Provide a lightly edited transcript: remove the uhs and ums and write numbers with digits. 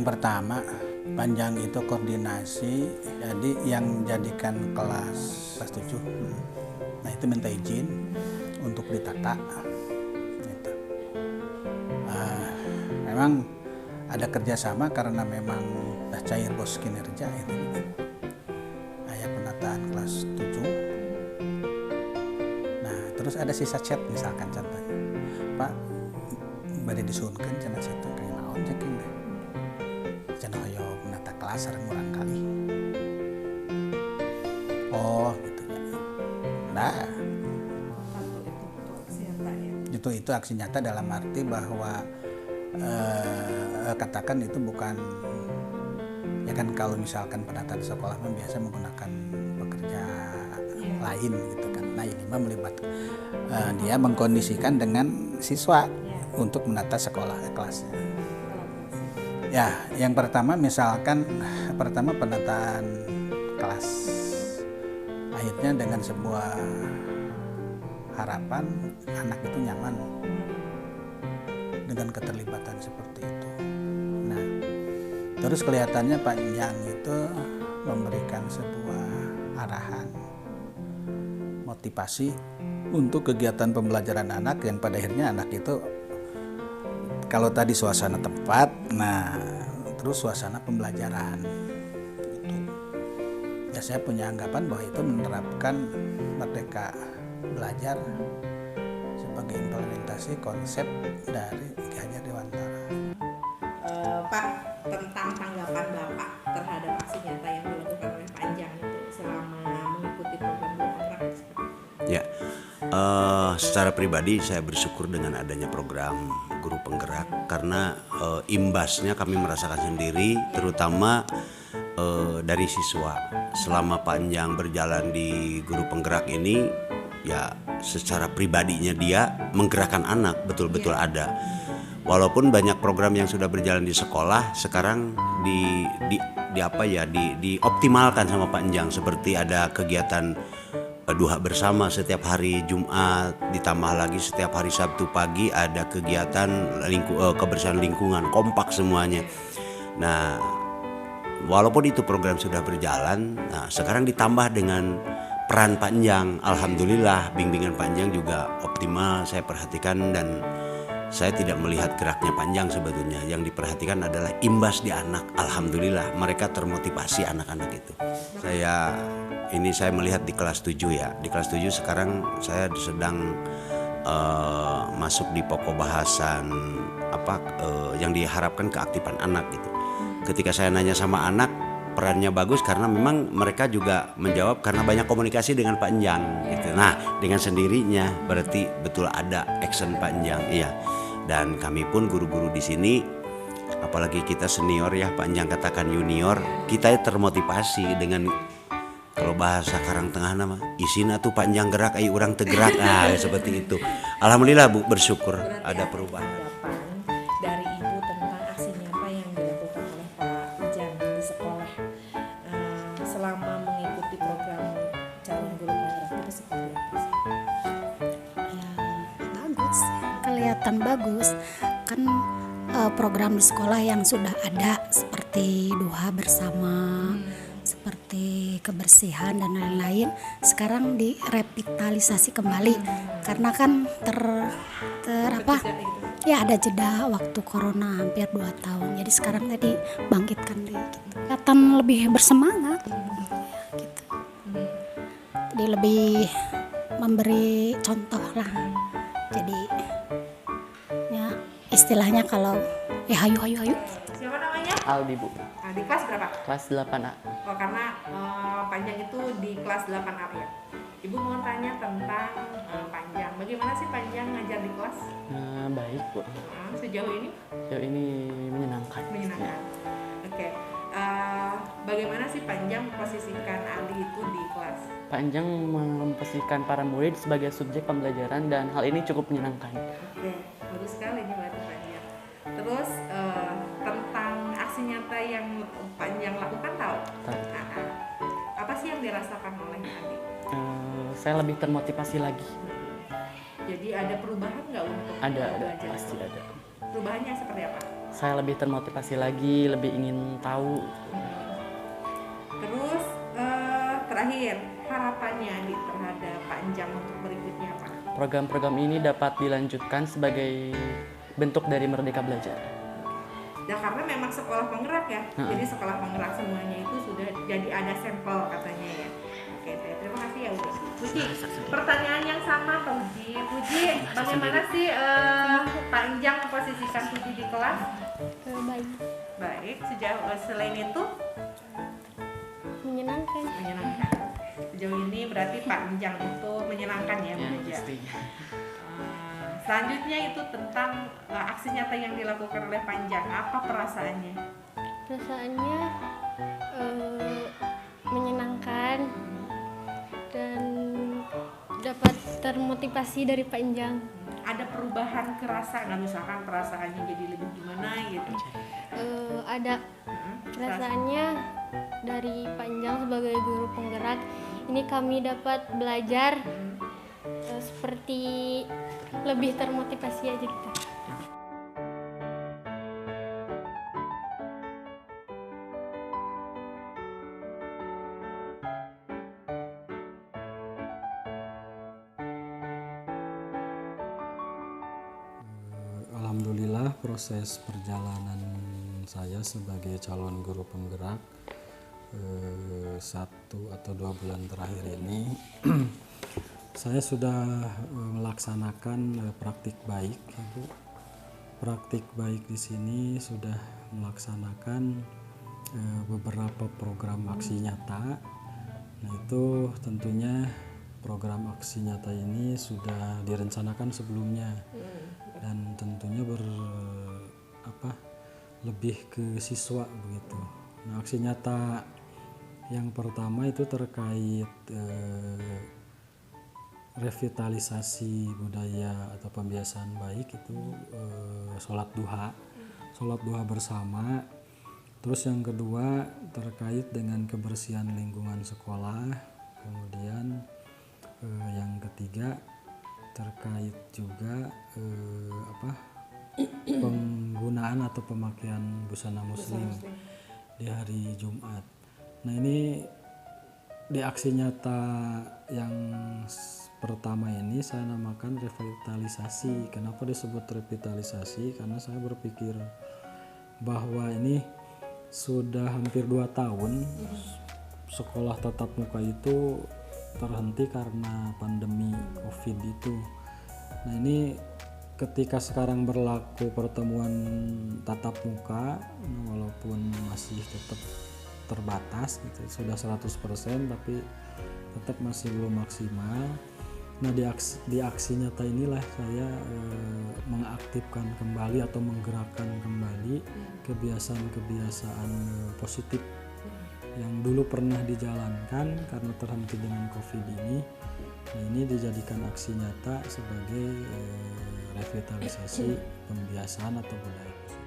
Yang pertama, Panjang itu koordinasi, jadi yang jadikan kelas 7. Nah itu minta izin untuk ditata. Gitu. Memang ada kerjasama karena memang udah cair bos kinerja itu. Ayah penataan kelas 7. Nah terus ada sisa chat misalkan contohnya, Pak bade disuunkeun cenah chat kayak naon ceking deh. Cenah hoyong menata kelas sareng urang kali. Oh gitu ya. Nah itu aksi nyata dalam arti bahwa katakan itu bukan ya kan, kalau misalkan penataan sekolah biasa menggunakan pekerja lain gitu kan. Nah ini mah melibatkan dia mengkondisikan dengan siswa untuk menata sekolah kelasnya. Ya, yang pertama misalkan penataan kelas, akhirnya dengan sebuah harapan anak itu nyaman dengan keterlibatan seperti itu. Nah, terus kelihatannya Panjang itu memberikan sebuah arahan, motivasi untuk kegiatan pembelajaran anak yang pada akhirnya anak itu, kalau tadi suasana tempat, nah terus suasana pembelajaran itu. Ya saya punya anggapan bahwa itu menerapkan merdeka belajar sebagai implementasi konsep dari Ki Hajar Dewantara. Pak, tentang tanggapan Bapak terhadap aksi nyata yang dilakukan oleh Panjang itu selama mengikuti program Guru Penggerak seperti itu? Ya, secara pribadi saya bersyukur dengan adanya program Guru Penggerak karena imbasnya kami merasakan sendiri, terutama dari siswa. Selama Panjang berjalan di Guru Penggerak ini, ya secara pribadinya dia menggerakkan anak betul-betul ada. Walaupun banyak program yang sudah berjalan di sekolah sekarang dioptimalkan sama Panjang, seperti ada kegiatan duha bersama setiap hari Jumat, ditambah lagi setiap hari Sabtu pagi ada kegiatan kebersihan lingkungan, kompak semuanya. Nah, walaupun itu program sudah berjalan, nah sekarang ditambah dengan peran Panjang. Alhamdulillah bimbingan Panjang juga optimal saya perhatikan, dan saya tidak melihat geraknya Panjang sebetulnya. Yang diperhatikan adalah imbas di anak. Alhamdulillah mereka termotivasi anak-anak itu. Saya melihat di kelas 7 ya. Di kelas 7 sekarang saya sedang masuk di pokok bahasan yang diharapkan keaktifan anak gitu. Ketika saya nanya sama anak, perannya bagus karena memang mereka juga menjawab karena banyak komunikasi dengan Panjang gitu. Nah, dengan sendirinya berarti betul ada action Panjang, iya. Dan kami pun guru-guru di sini, apalagi kita senior ya, Panjang katakan junior, kita termotivasi dengan, kalau bahasa Karang Tengah nama isina tuh Panjang gerak ai urang teu gerak, seperti itu. Alhamdulillah Bu, bersyukur ada perubahan. Dari Ibu tentang aksi nyata yang dilakukan oleh Pak Ujang di sekolah selama mengikuti program calon guru penggerak itu seperti apa sih? Ya, bagus, kelihatan bagus kan. Program di sekolah yang sudah ada seperti duha bersama, seperti kebersihan dan lain-lain, sekarang direvitalisasi kembali karena kan ada jeda waktu corona hampir 2 tahun, jadi sekarang tadi bangkitkan deh gitu. Kelihatan lebih bersemangat gitu. Jadi lebih memberi contoh lah. Jadi ya istilahnya kalau hayu. Siapa namanya? Aldi Bu, Di kelas berapa? kelas 8A. Oh, karena Panjang itu di kelas 8A ya. Ibu mau tanya tentang Panjang. Bagaimana sih Panjang ngajar di kelas? Baik Bu, Sejauh ini? sejauh ini menyenangkan. Menyenangkan. Oke. Bagaimana sih Panjang memposisikan Aldi itu di kelas? Panjang memposisikan para murid sebagai subjek pembelajaran dan hal ini cukup menyenangkan. Oke, bagus sekali nih berarti Panjang. Terus tentang aksi nyata yang Panjang lakukan tahu? Apa sih yang dirasakan oleh Aldi? Saya lebih termotivasi lagi. Jadi ada perubahan nggak untuk Ada, belajar? pasti ada. Perubahannya seperti apa? saya lebih termotivasi lagi, lebih ingin tahu. Terus terakhir harapannya terhadap Pak Enjang untuk berikutnya Pak? Program-program ini dapat dilanjutkan sebagai bentuk dari Merdeka Belajar. Ya karena memang sekolah penggerak ya, jadi sekolah penggerak semuanya itu sudah jadi ada sampel katanya ya. Oke, terima kasih ya Uji. Puji, pertanyaan yang sama Pak Uji. Puji, bagaimana sih Pak Enjang memposisikan Puji di kelas? Baik, Baik, selain itu menyenangkan. menyenangkan. Sejauh ini berarti Pak Enjang itu menyenangkan ya mengajar. Selanjutnya itu tentang aksi nyata yang dilakukan oleh Pak Enjang. Apa perasaannya? Perasaannya menyenangkan dan dapat termotivasi dari Pak Enjang. Ada perubahan kerasa nggak, misalkan perasaannya jadi lebih gimana gitu? Ada perasaannya dari Pak Enjang sebagai guru penggerak. Ini kami dapat belajar seperti lebih termotivasi aja gitu. Alhamdulillah proses perjalanan saya sebagai calon guru penggerak 1 atau 2 bulan terakhir ini saya sudah melaksanakan praktik baik, Ibu. Praktik baik di sini sudah melaksanakan beberapa program aksi nyata. Nah, itu tentunya program aksi nyata ini sudah direncanakan sebelumnya dan tentunya lebih ke siswa begitu. Nah, aksi nyata yang pertama itu terkait revitalisasi budaya atau pembiasaan baik itu sholat duha bersama. Terus yang kedua terkait dengan kebersihan lingkungan sekolah. Kemudian yang ketiga terkait juga penggunaan atau pemakaian busana muslim di hari Jumat. Nah, ini di aksi nyata yang pertama ini saya namakan revitalisasi. Kenapa disebut revitalisasi? Karena saya berpikir bahwa ini sudah hampir 2 tahun sekolah tatap muka itu terhenti karena pandemi COVID itu. Nah, ini ketika sekarang berlaku pertemuan tatap muka, walaupun masih tetap terbatas gitu, sudah 100% tapi tetap masih belum maksimal. Nah, di aksi nyata inilah saya mengaktifkan kembali atau menggerakkan kembali kebiasaan-kebiasaan positif yang dulu pernah dijalankan karena terhenti dengan COVID ini. Nah, ini dijadikan aksi nyata sebagai revitalisasi pembiasaan atau budaya positif.